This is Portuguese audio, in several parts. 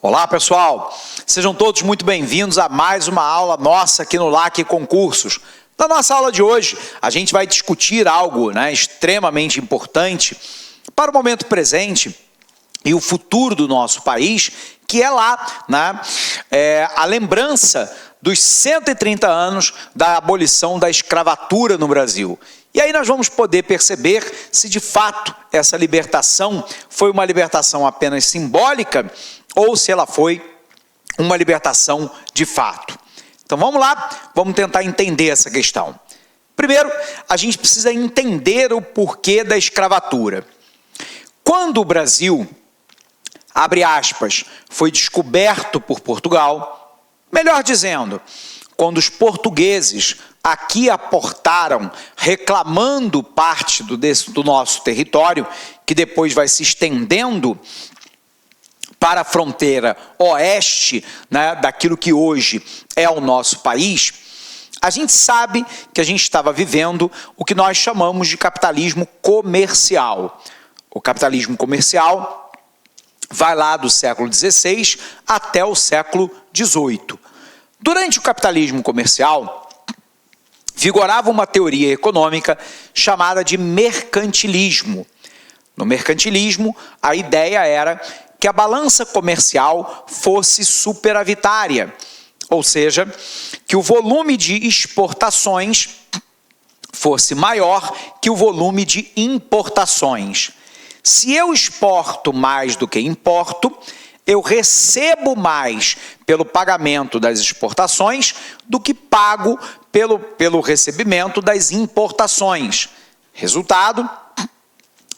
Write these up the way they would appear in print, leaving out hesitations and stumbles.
Olá pessoal, sejam todos muito bem-vindos a mais uma aula nossa aqui no LAC Concursos. Na nossa aula de hoje, a gente vai discutir algo extremamente importante para o momento presente e o futuro do nosso país, que é lá a lembrança dos 130 anos da abolição da escravatura no Brasil. E aí nós vamos poder perceber se de fato essa libertação foi uma libertação apenas simbólica ou se ela foi uma libertação de fato. Então vamos lá, vamos tentar entender essa questão. Primeiro, a gente precisa entender o porquê da escravatura. Quando o Brasil, abre aspas, foi descoberto por Portugal, melhor dizendo, quando os portugueses aqui aportaram reclamando parte do nosso território, que depois vai se estendendo para a fronteira oeste, daquilo que hoje é o nosso país, a gente sabe que a gente estava vivendo o que nós chamamos de capitalismo comercial. O capitalismo comercial vai lá do século XVI até o século XVIII. Durante o capitalismo comercial, vigorava uma teoria econômica chamada de mercantilismo. No mercantilismo, a ideia era que a balança comercial fosse superavitária, ou seja, que o volume de exportações fosse maior que o volume de importações. Se eu exporto mais do que importo, eu recebo mais pelo pagamento das exportações do que pago pelo recebimento das importações. Resultado,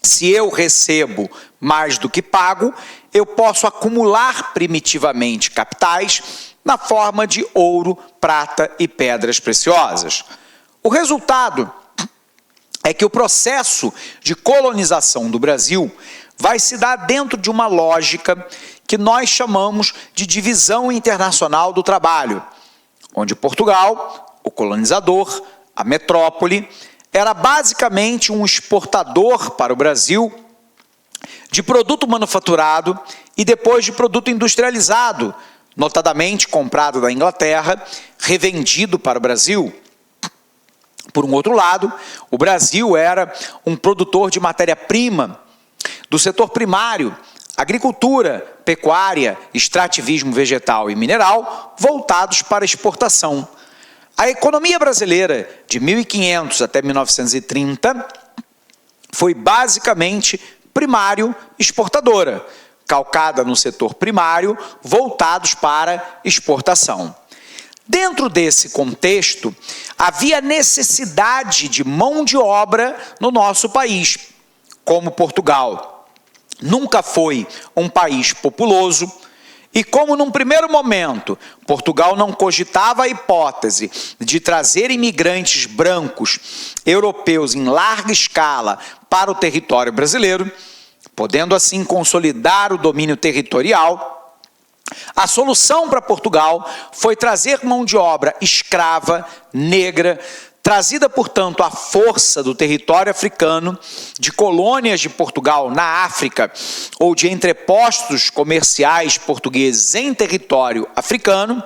se eu recebo mais do que pago, eu posso acumular primitivamente capitais na forma de ouro, prata e pedras preciosas. O resultado é que o processo de colonização do Brasil vai se dar dentro de uma lógica que nós chamamos de divisão internacional do trabalho, onde Portugal, o colonizador, a metrópole, era basicamente um exportador para o Brasil de produto manufaturado e depois de produto industrializado, notadamente comprado da Inglaterra, revendido para o Brasil. Por um outro lado, o Brasil era um produtor de matéria-prima do setor primário, agricultura, pecuária, extrativismo vegetal e mineral, voltados para exportação. A economia brasileira, de 1500 até 1930, foi basicamente primário exportadora, calcada no setor primário, voltados para exportação. Dentro desse contexto, havia necessidade de mão de obra no nosso país. Como Portugal nunca foi um país populoso, e como num primeiro momento Portugal não cogitava a hipótese de trazer imigrantes brancos europeus em larga escala para o território brasileiro, podendo assim consolidar o domínio territorial, a solução para Portugal foi trazer mão de obra escrava, negra, trazida, portanto, à força do território africano, de colônias de Portugal na África ou de entrepostos comerciais portugueses em território africano,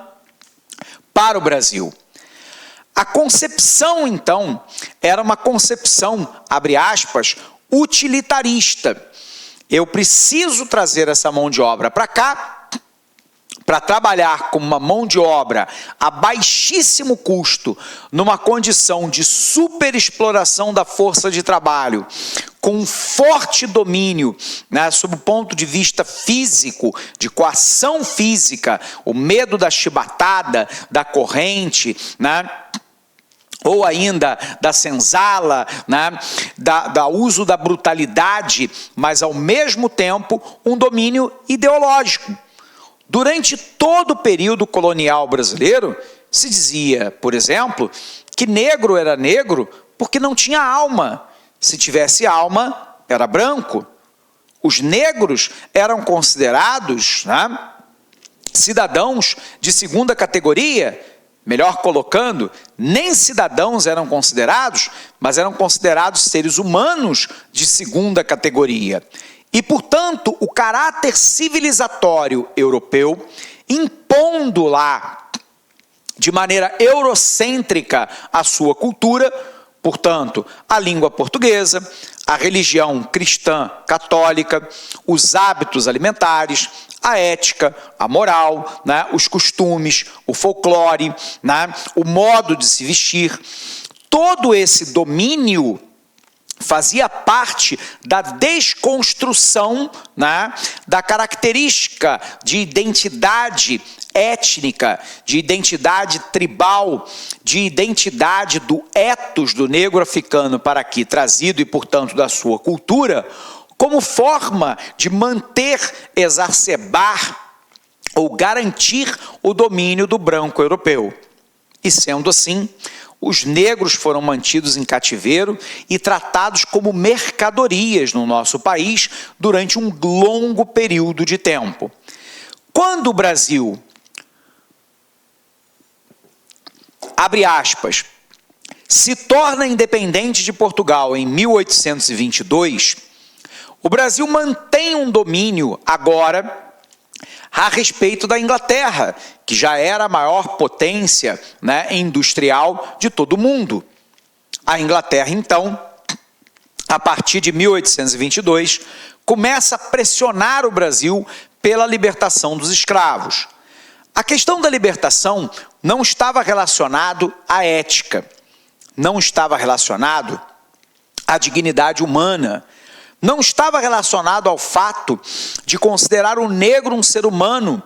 para o Brasil. A concepção, então, era uma concepção, abre aspas, utilitarista. Eu preciso trazer essa mão de obra para cá, para trabalhar como uma mão de obra a baixíssimo custo, numa condição de superexploração da força de trabalho, com um forte domínio, sob o ponto de vista físico, de coação física, o medo da chibatada, da corrente, ou ainda da senzala, da uso da brutalidade, mas ao mesmo tempo um domínio ideológico. Durante todo o período colonial brasileiro, se dizia, por exemplo, que negro era negro porque não tinha alma. Se tivesse alma, era branco. Os negros eram considerados cidadãos de segunda categoria. Melhor colocando, nem cidadãos eram considerados, mas eram considerados seres humanos de segunda categoria. E, portanto, o caráter civilizatório europeu, impondo lá de maneira eurocêntrica a sua cultura, portanto, a língua portuguesa, a religião cristã católica, os hábitos alimentares, a ética, a moral, né, os costumes, o folclore, né, o modo de se vestir, todo esse domínio fazia parte da desconstrução, né, da característica de identidade étnica, de identidade tribal, de identidade do ethos do negro africano para aqui trazido e, portanto, da sua cultura, como forma de manter, exacerbar ou garantir o domínio do branco europeu. E sendo assim, os negros foram mantidos em cativeiro e tratados como mercadorias no nosso país durante um longo período de tempo. Quando o Brasil, abre aspas, se torna independente de Portugal em 1822, o Brasil mantém um domínio agora a respeito da Inglaterra, que já era a maior potência, né, industrial de todo o mundo. A Inglaterra, então, a partir de 1822, começa a pressionar o Brasil pela libertação dos escravos. A questão da libertação não estava relacionado à ética, não estava relacionado à dignidade humana, não estava relacionado ao fato de considerar o negro um ser humano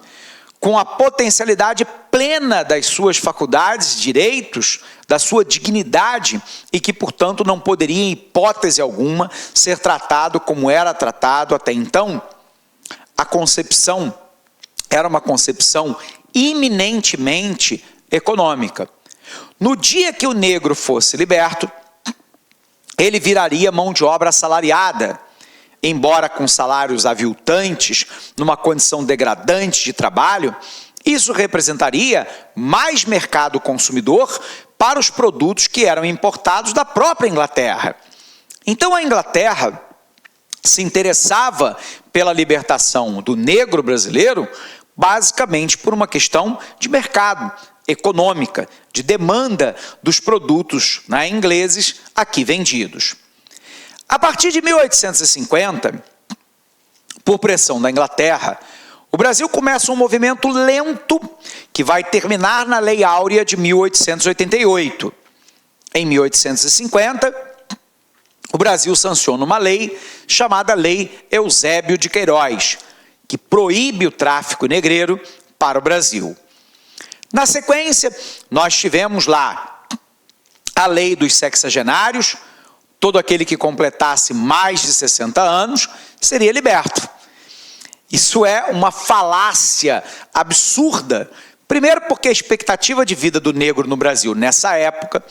com a potencialidade plena das suas faculdades, direitos, da sua dignidade e que, portanto, não poderia, em hipótese alguma, ser tratado como era tratado até então. A concepção era uma concepção eminentemente econômica. No dia que o negro fosse liberto, ele viraria mão de obra assalariada, embora com salários aviltantes, numa condição degradante de trabalho. Isso representaria mais mercado consumidor para os produtos que eram importados da própria Inglaterra. Então a Inglaterra se interessava pela libertação do negro brasileiro basicamente por uma questão de mercado, econômica, de demanda dos produtos, né, ingleses aqui vendidos. A partir de 1850, por pressão da Inglaterra, o Brasil começa um movimento lento que vai terminar na Lei Áurea de 1888. Em 1850, o Brasil sanciona uma lei chamada Lei Eusébio de Queiroz, que proíbe o tráfico negreiro para o Brasil. Na sequência, nós tivemos lá a Lei dos Sexagenários. Todo aquele que completasse mais de 60 anos seria liberto. Isso é uma falácia absurda. Primeiro porque a expectativa de vida do negro no Brasil, nessa época,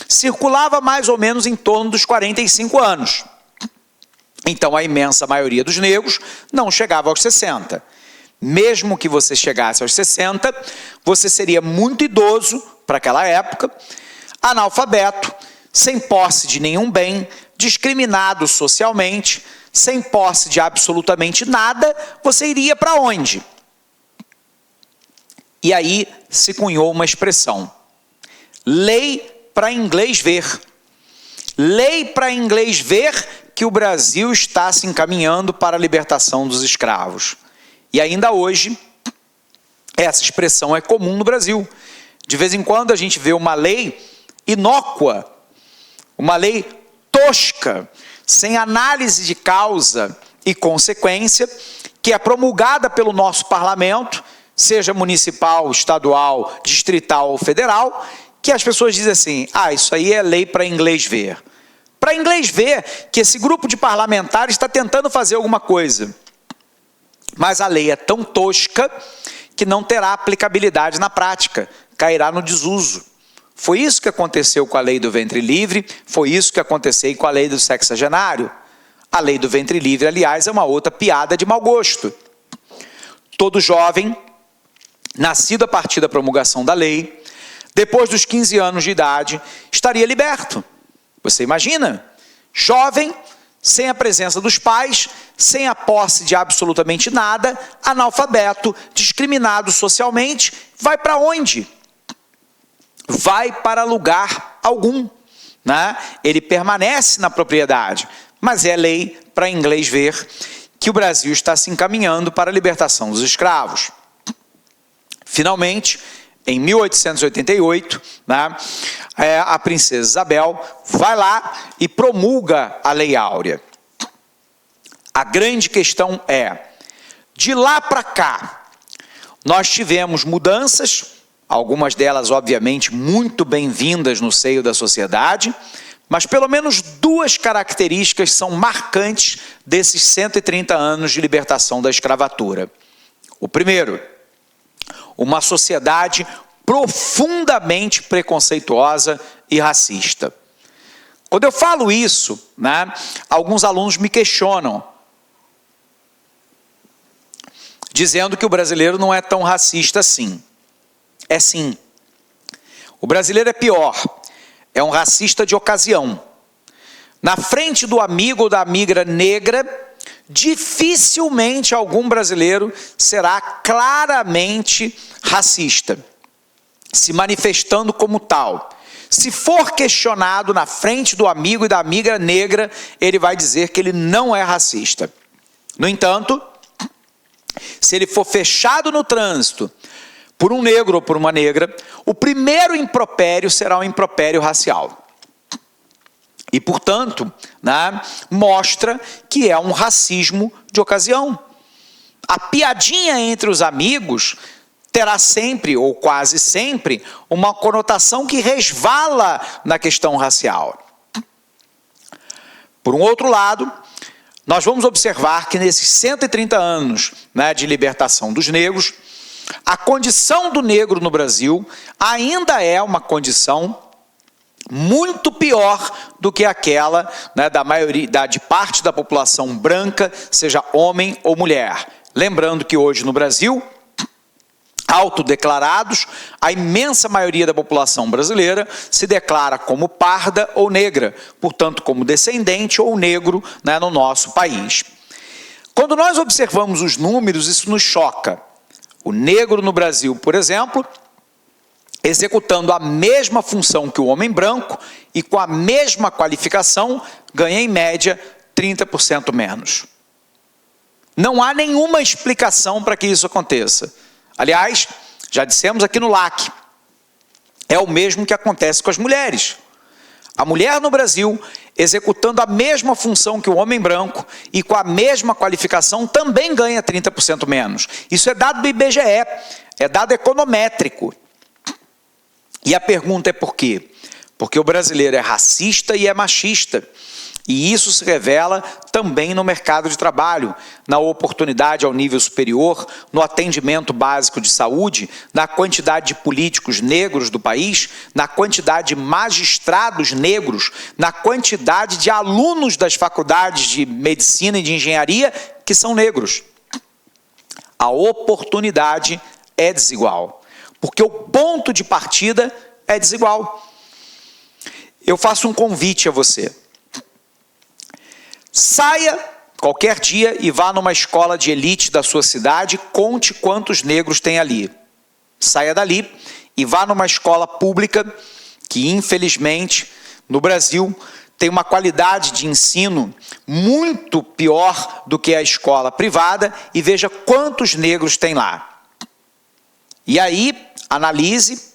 circulava mais ou menos em torno dos 45 anos. Então, a imensa maioria dos negros não chegava aos 60. Mesmo que você chegasse aos 60, você seria muito idoso para aquela época, analfabeto, sem posse de nenhum bem, discriminado socialmente, sem posse de absolutamente nada, você iria para onde? E aí se cunhou uma expressão: lei para inglês ver. Lei para inglês ver que o Brasil está se encaminhando para a libertação dos escravos. E ainda hoje, essa expressão é comum no Brasil. De vez em quando a gente vê uma lei inócua, uma lei tosca, sem análise de causa e consequência, que é promulgada pelo nosso parlamento, seja municipal, estadual, distrital ou federal, que as pessoas dizem assim: ah, isso aí é lei para inglês ver. Para inglês ver que esse grupo de parlamentares está tentando fazer alguma coisa. Mas a lei é tão tosca que não terá aplicabilidade na prática, cairá no desuso. Foi isso que aconteceu com a lei do ventre livre, foi isso que aconteceu com a lei do sexagenário. A lei do ventre livre, aliás, é uma outra piada de mau gosto. Todo jovem, nascido a partir da promulgação da lei, depois dos 15 anos de idade, estaria liberto. Você imagina? Jovem, sem a presença dos pais, sem a posse de absolutamente nada, analfabeto, discriminado socialmente, vai para onde? Vai para lugar algum, né? Ele permanece na propriedade, mas é lei para inglês ver que o Brasil está se encaminhando para a libertação dos escravos. Finalmente, em 1888, né, a princesa Isabel vai lá e promulga a Lei Áurea. A grande questão é, de lá para cá, nós tivemos mudanças, algumas delas, obviamente, muito bem-vindas no seio da sociedade, mas pelo menos duas características são marcantes desses 130 anos de libertação da escravatura. O primeiro, uma sociedade profundamente preconceituosa e racista. Quando eu falo isso, né, alguns alunos me questionam, dizendo que o brasileiro não é tão racista assim. É sim. O brasileiro é pior. É um racista de ocasião. Na frente do amigo ou da amiga negra, dificilmente algum brasileiro será claramente racista, se manifestando como tal. Se for questionado na frente do amigo e da amiga negra, ele vai dizer que ele não é racista. No entanto, se ele for fechado no trânsito por um negro ou por uma negra, o primeiro impropério será um impropério racial. E, portanto, né, mostra que é um racismo de ocasião. A piadinha entre os amigos terá sempre, ou quase sempre, uma conotação que resvala na questão racial. Por um outro lado, nós vamos observar que nesses 130 anos, né, de libertação dos negros, a condição do negro no Brasil ainda é uma condição muito pior do que aquela, né, da maioria, de parte da população branca, seja homem ou mulher. Lembrando que hoje no Brasil, autodeclarados, a imensa maioria da população brasileira se declara como parda ou negra, portanto como descendente ou negro, né, no nosso país. Quando nós observamos os números, isso nos choca. O negro no Brasil, por exemplo, executando a mesma função que o homem branco e com a mesma qualificação, ganha em média 30% menos. Não há nenhuma explicação para que isso aconteça. Aliás, já dissemos aqui no LAC, é o mesmo que acontece com as mulheres. A mulher no Brasil, executando a mesma função que o homem branco e com a mesma qualificação, também ganha 30% menos. Isso é dado do IBGE, é dado econométrico. E a pergunta é por quê? Porque o brasileiro é racista e é machista. E isso se revela também no mercado de trabalho, na oportunidade ao nível superior, no atendimento básico de saúde, na quantidade de políticos negros do país, na quantidade de magistrados negros, na quantidade de alunos das faculdades de medicina e de engenharia que são negros. A oportunidade é desigual, porque o ponto de partida é desigual. Eu faço um convite a você. Saia qualquer dia e vá numa escola de elite da sua cidade, conte quantos negros tem ali. Saia dali e vá numa escola pública que, infelizmente, no Brasil, tem uma qualidade de ensino muito pior do que a escola privada e veja quantos negros tem lá. E aí, analise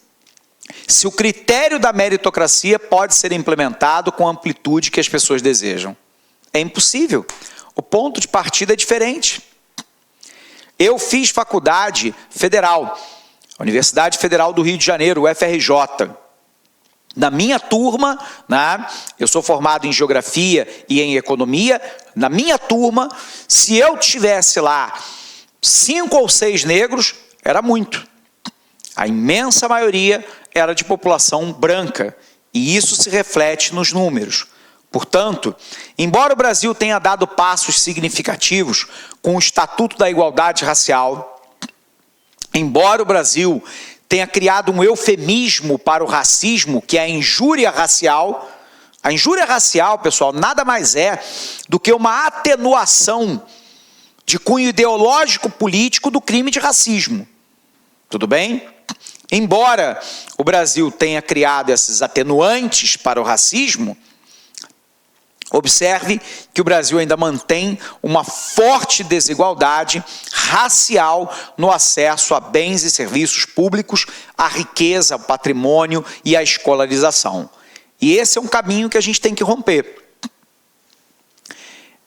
se o critério da meritocracia pode ser implementado com a amplitude que as pessoas desejam. É impossível. O ponto de partida é diferente. Eu fiz faculdade federal, a Universidade Federal do Rio de Janeiro, UFRJ. Na minha turma, né, eu sou formado em Geografia e em Economia, na minha turma, se eu tivesse lá 5 ou 6 negros, era muito. A imensa maioria era de população branca, e isso se reflete nos números. Portanto, embora o Brasil tenha dado passos significativos com o Estatuto da Igualdade Racial, embora o Brasil tenha criado um eufemismo para o racismo, que é a injúria racial, A injúria racial, pessoal, nada mais é do que uma atenuação de cunho ideológico político do crime de racismo. Tudo bem? Embora o Brasil tenha criado esses atenuantes para o racismo, observe que o Brasil ainda mantém uma forte desigualdade racial no acesso a bens e serviços públicos, à riqueza, ao patrimônio e à escolarização. E esse é um caminho que a gente tem que romper.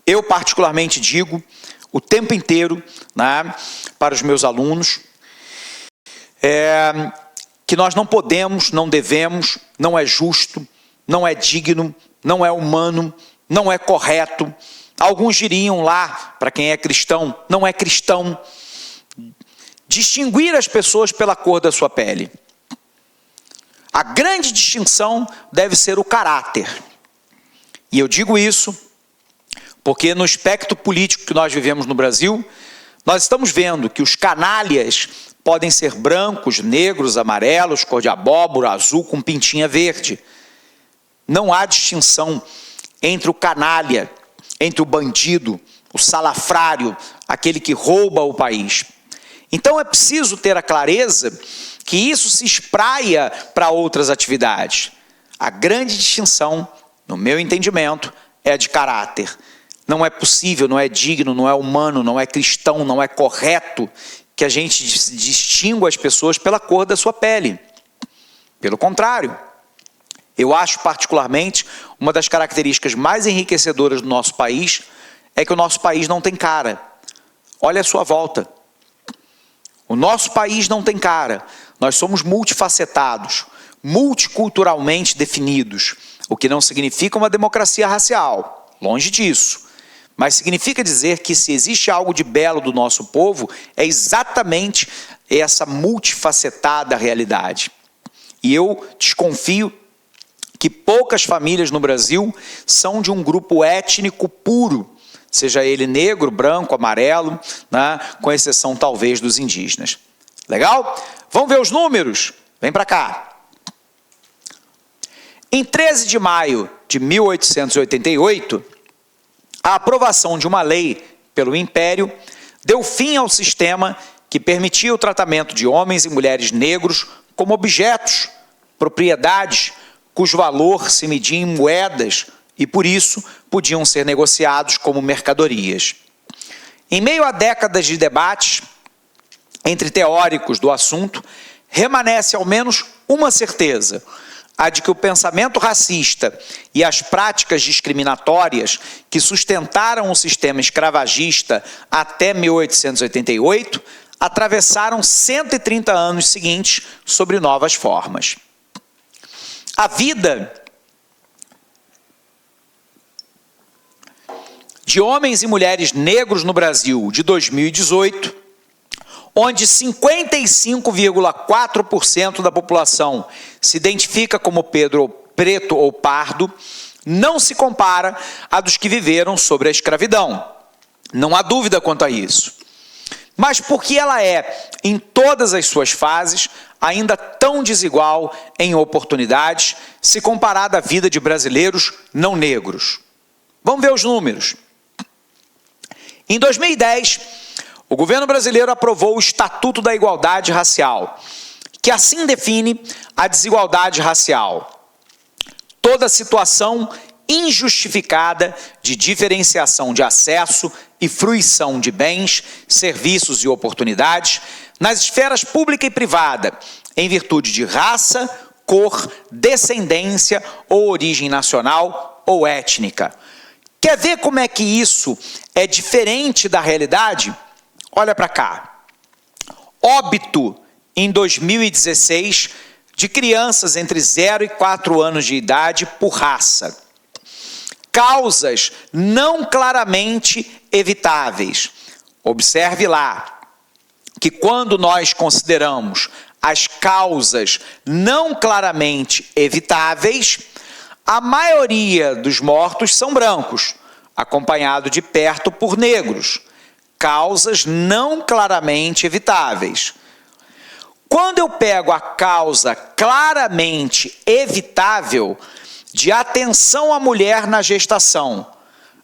Eu, particularmente, digo o tempo inteiro, né, para os meus alunos, que nós não podemos, não devemos, não é justo, não é digno, não é humano, não é correto. Alguns diriam lá, para quem é cristão, não é cristão, distinguir as pessoas pela cor da sua pele. A grande distinção deve ser o caráter. E eu digo isso porque no espectro político que nós vivemos no Brasil, nós estamos vendo que os canalhas podem ser brancos, negros, amarelos, cor de abóbora, azul com pintinha verde. Não há distinção entre o canalha, entre o bandido, o salafrário, aquele que rouba o país. Então é preciso ter a clareza que isso se espraia para outras atividades. A grande distinção, no meu entendimento, é a de caráter. Não é possível, não é digno, não é humano, não é cristão, não é correto que a gente distingua as pessoas pela cor da sua pele. Pelo contrário, eu acho particularmente uma das características mais enriquecedoras do nosso país é que o nosso país não tem cara. Olha a sua volta. O nosso país não tem cara. Nós somos multifacetados, multiculturalmente definidos, o que não significa uma democracia racial, longe disso. Mas significa dizer que se existe algo de belo do nosso povo, é exatamente essa multifacetada realidade. E eu desconfio que poucas famílias no Brasil são de um grupo étnico puro, seja ele negro, branco, amarelo, né? Com exceção talvez dos indígenas. Legal? Vamos ver os números? Vem para cá. Em 13 de maio de 1888, a aprovação de uma lei pelo Império deu fim ao sistema que permitia o tratamento de homens e mulheres negros como objetos, propriedades, cujo valor se media em moedas e, por isso, podiam ser negociados como mercadorias. Em meio a décadas de debates entre teóricos do assunto, remanesce ao menos uma certeza: a de que o pensamento racista e as práticas discriminatórias que sustentaram o sistema escravagista até 1888 atravessaram 130 anos seguintes sob novas formas. A vida de homens e mulheres negros no Brasil de 2018, onde 55,4% da população se identifica como preto ou pardo, não se compara à dos que viveram sobre a escravidão. Não há dúvida quanto a isso. Mas porque ela é, em todas as suas fases, ainda tão desigual em oportunidades, se comparada à vida de brasileiros não negros? Vamos ver os números. Em 2010, o governo brasileiro aprovou o Estatuto da Igualdade Racial, que assim define a desigualdade racial: toda situação injustificada de diferenciação de acesso e fruição de bens, serviços e oportunidades nas esferas pública e privada, em virtude de raça, cor, descendência ou origem nacional ou étnica. Quer ver como é que isso é diferente da realidade? Olha para cá. Óbito em 2016 de crianças entre 0 e 4 anos de idade por raça. Causas não claramente evitáveis. Observe lá que quando nós consideramos as causas não claramente evitáveis, a maioria dos mortos são brancos, acompanhado de perto por negros. Causas não claramente evitáveis. Quando eu pego a causa claramente evitável, de atenção à mulher na gestação.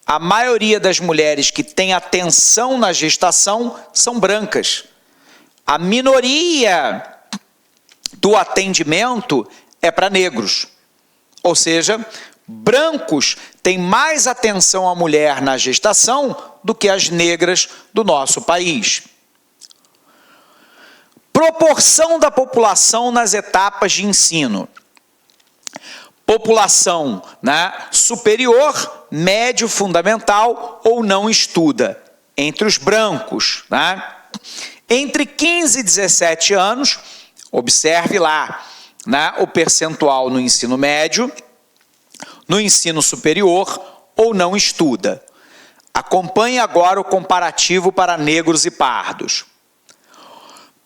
A maioria das mulheres que tem atenção na gestação são brancas. A minoria do atendimento é para negros. Ou seja, brancos têm mais atenção à mulher na gestação do que as negras do nosso país. Proporção da população nas etapas de ensino. População, né, superior, médio, fundamental ou não estuda. Entre os brancos, né? Entre 15 e 17 anos, observe lá, né, o percentual no ensino médio, no ensino superior ou não estuda. Acompanhe agora o comparativo para negros e pardos.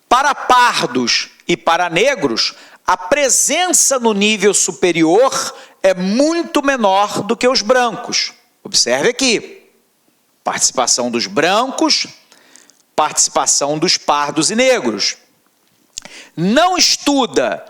Para pardos e para negros, a presença no nível superior é muito menor do que os brancos. Observe aqui, participação dos brancos, participação dos pardos e negros. Não estuda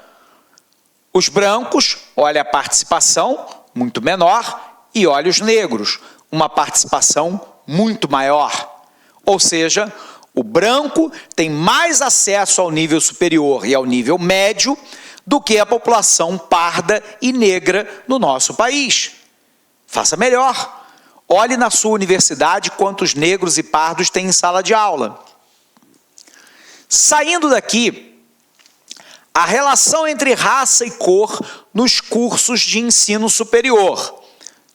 os brancos, olha a participação muito menor, e olha os negros, uma participação muito maior. Ou seja, o branco tem mais acesso ao nível superior e ao nível médio do que a população parda e negra no nosso país. Faça melhor. Olhe na sua universidade quantos negros e pardos tem em sala de aula. Saindo daqui, a relação entre raça e cor nos cursos de ensino superior.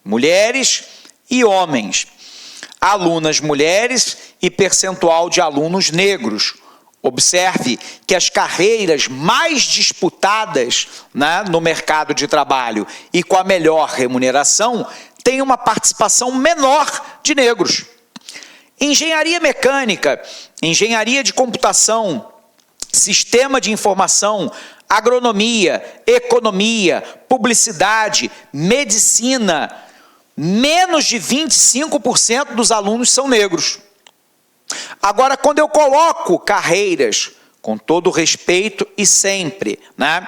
Mulheres e homens. Alunas mulheres e percentual de alunos negros. Observe que as carreiras mais disputadas, né, no mercado de trabalho e com a melhor remuneração têm uma participação menor de negros. Engenharia mecânica, engenharia de computação, sistema de informação, agronomia, economia, publicidade, medicina, menos de 25% dos alunos são negros. Agora, quando eu coloco carreiras, com todo respeito e sempre, né,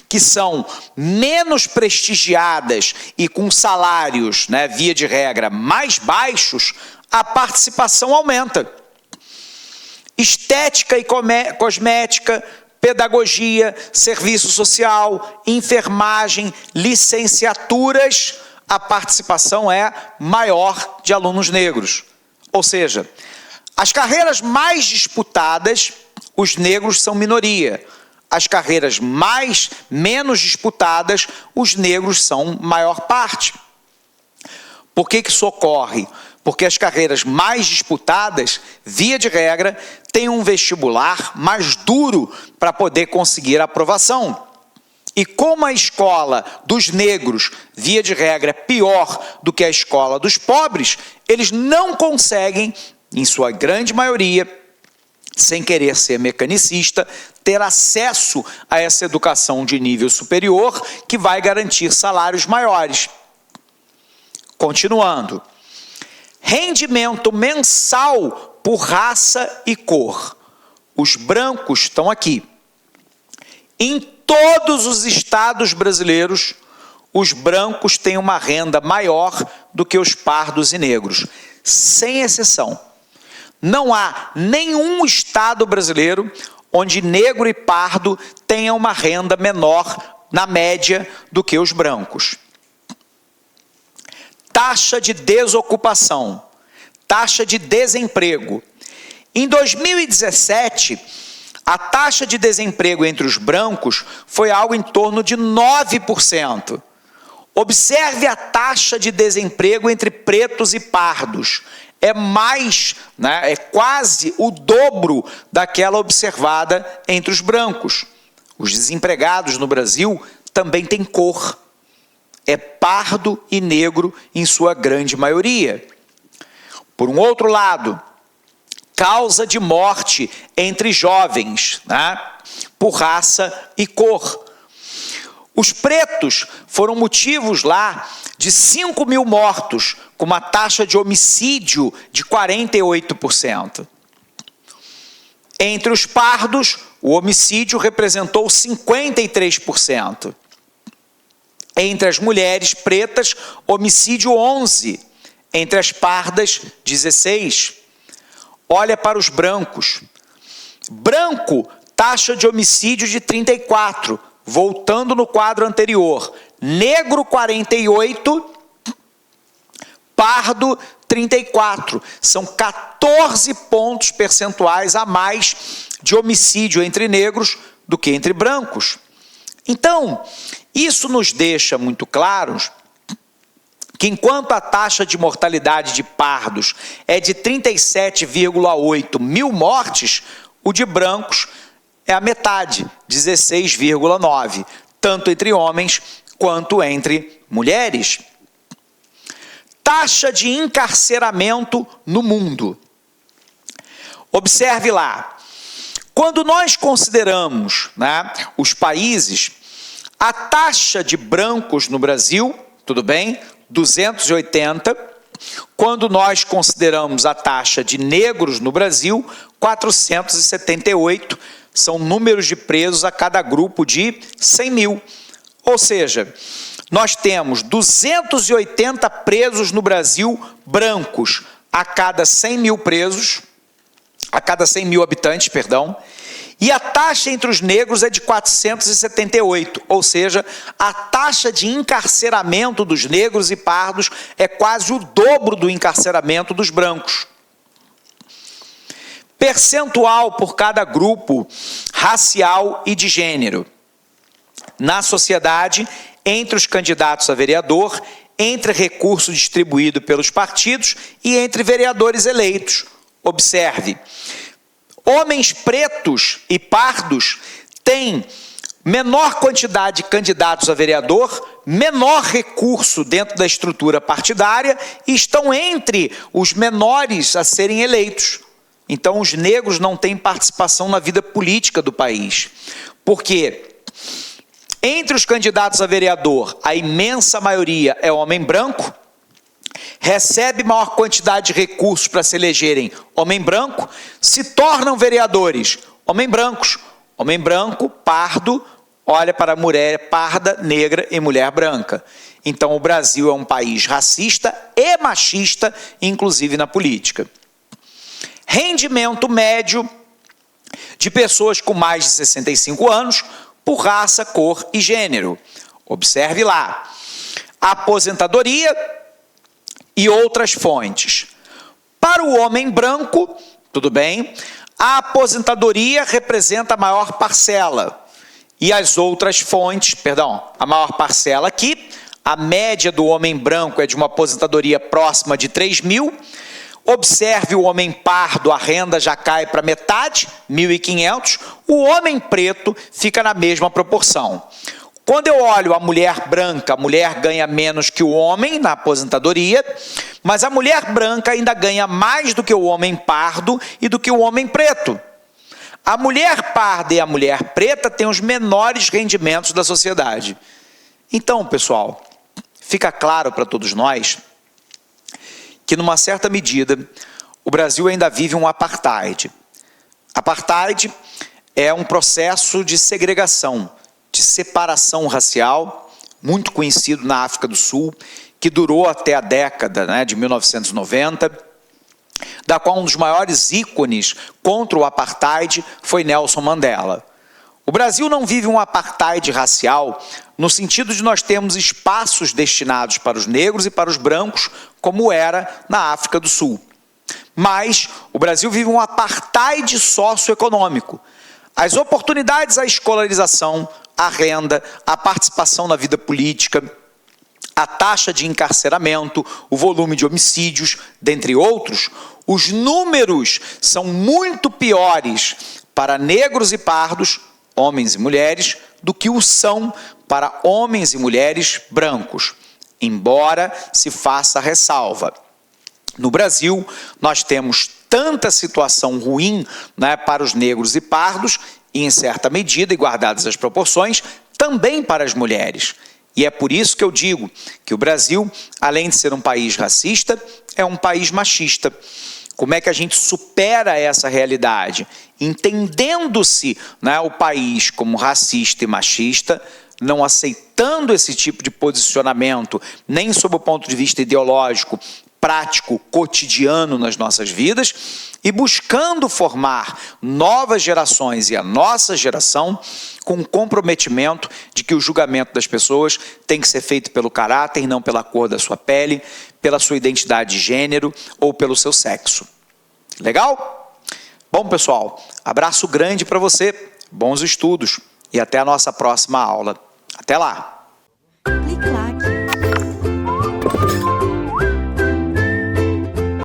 que são menos prestigiadas e com salários, né, via de regra, mais baixos, a participação aumenta. Estética e cosmética, pedagogia, serviço social, enfermagem, licenciaturas, a participação é maior de alunos negros. Ou seja, as carreiras mais disputadas, os negros são minoria. As carreiras menos disputadas, os negros são maior parte. Por que isso ocorre? Porque as carreiras mais disputadas, via de regra, têm um vestibular mais duro para poder conseguir a aprovação. E como a escola dos negros, via de regra, é pior do que a escola dos pobres, eles não conseguem, em sua grande maioria, sem querer ser mecanicista, ter acesso a essa educação de nível superior que vai garantir salários maiores. Continuando. Rendimento mensal por raça e cor. Os brancos estão aqui. Em todos os estados brasileiros, os brancos têm uma renda maior do que os pardos e negros, sem exceção. Não há nenhum estado brasileiro onde negro e pardo tenham uma renda menor, na média, do que os brancos. Taxa de desocupação, taxa de desemprego. Em 2017, a taxa de desemprego entre os brancos foi algo em torno de 9%. Observe a taxa de desemprego entre pretos e pardos. É mais, né, é quase o dobro daquela observada entre os brancos. Os desempregados no Brasil também têm cor. É pardo e negro em sua grande maioria. Por um outro lado, causa de morte entre jovens, né, por raça e cor. Os pretos foram motivos lá de 5 mil mortos, com uma taxa de homicídio de 48%. Entre os pardos, o homicídio representou 53%. Entre as mulheres pretas, homicídio 11. Entre as pardas, 16. Olha para os brancos. Branco, taxa de homicídio de 34, voltando no quadro anterior. Negro, 48. Pardo, 34. São 14 pontos percentuais a mais de homicídio entre negros do que entre brancos. Então, isso nos deixa muito claros que enquanto a taxa de mortalidade de pardos é de 37,8 mil mortes, o de brancos é a metade, 16,9, tanto entre homens quanto entre mulheres. Taxa de encarceramento no mundo. Observe lá, quando nós consideramos, né, os países, a taxa de brancos no Brasil, tudo bem, 280, quando nós consideramos a taxa de negros no Brasil, 478, são números de presos a cada grupo de 100 mil. Ou seja, nós temos 280 presos no Brasil, brancos, a cada 100 mil presos, a cada 100 mil habitantes, perdão, e a taxa entre os negros é de 478, ou seja, a taxa de encarceramento dos negros e pardos é quase o dobro do encarceramento dos brancos. Percentual por cada grupo racial e de gênero. Na sociedade, entre os candidatos a vereador, entre recurso distribuído pelos partidos e entre vereadores eleitos. Observe, homens pretos e pardos têm menor quantidade de candidatos a vereador, menor recurso dentro da estrutura partidária e estão entre os menores a serem eleitos. Então, os negros não têm participação na vida política do país. Por quê? Entre os candidatos a vereador, a imensa maioria é homem branco, recebe maior quantidade de recursos para se elegerem homem branco, se tornam vereadores homem brancos. Homem branco, pardo, olha para a mulher parda, negra e mulher branca. Então, o Brasil é um país racista e machista, inclusive na política. Rendimento médio de pessoas com mais de 65 anos, por raça, cor e gênero. Observe lá. Aposentadoria e outras fontes. Para o homem branco, tudo bem, a aposentadoria representa a maior parcela. E as outras fontes, a maior parcela aqui, a média do homem branco é de uma aposentadoria próxima de 3 mil. Observe o homem pardo, a renda já cai para metade, 1.500. O homem preto fica na mesma proporção. Quando eu olho a mulher branca, a mulher ganha menos que o homem na aposentadoria, mas a mulher branca ainda ganha mais do que o homem pardo e do que o homem preto. A mulher parda e a mulher preta têm os menores rendimentos da sociedade. Então, pessoal, fica claro para todos nós que, numa certa medida, o Brasil ainda vive um apartheid. Apartheid é um processo de segregação, de separação racial, muito conhecido na África do Sul, que durou até a década de 1990, da qual um dos maiores ícones contra o apartheid foi Nelson Mandela. O Brasil não vive um apartheid racial no sentido de nós termos espaços destinados para os negros e para os brancos, como era na África do Sul. Mas o Brasil vive um apartheid socioeconômico. As oportunidades à escolarização, à renda, à participação na vida política, a taxa de encarceramento, o volume de homicídios, dentre outros, os números são muito piores para negros e pardos, homens e mulheres, do que o são para homens e mulheres brancos, embora se faça ressalva. No Brasil, nós temos tanta situação ruim para os negros e pardos, e em certa medida, e guardadas as proporções, também para as mulheres. E é por isso que eu digo que o Brasil, além de ser um país racista, é um país machista. Como é que a gente supera essa realidade? Entendendo-se o país como racista e machista, não aceitando esse tipo de posicionamento, nem sob o ponto de vista ideológico, prático, cotidiano nas nossas vidas, e buscando formar novas gerações e a nossa geração com o comprometimento de que o julgamento das pessoas tem que ser feito pelo caráter e não pela cor da sua pele, pela sua identidade de gênero ou pelo seu sexo. Legal? Bom, pessoal, abraço grande para você, bons estudos e até a nossa próxima aula. Até lá!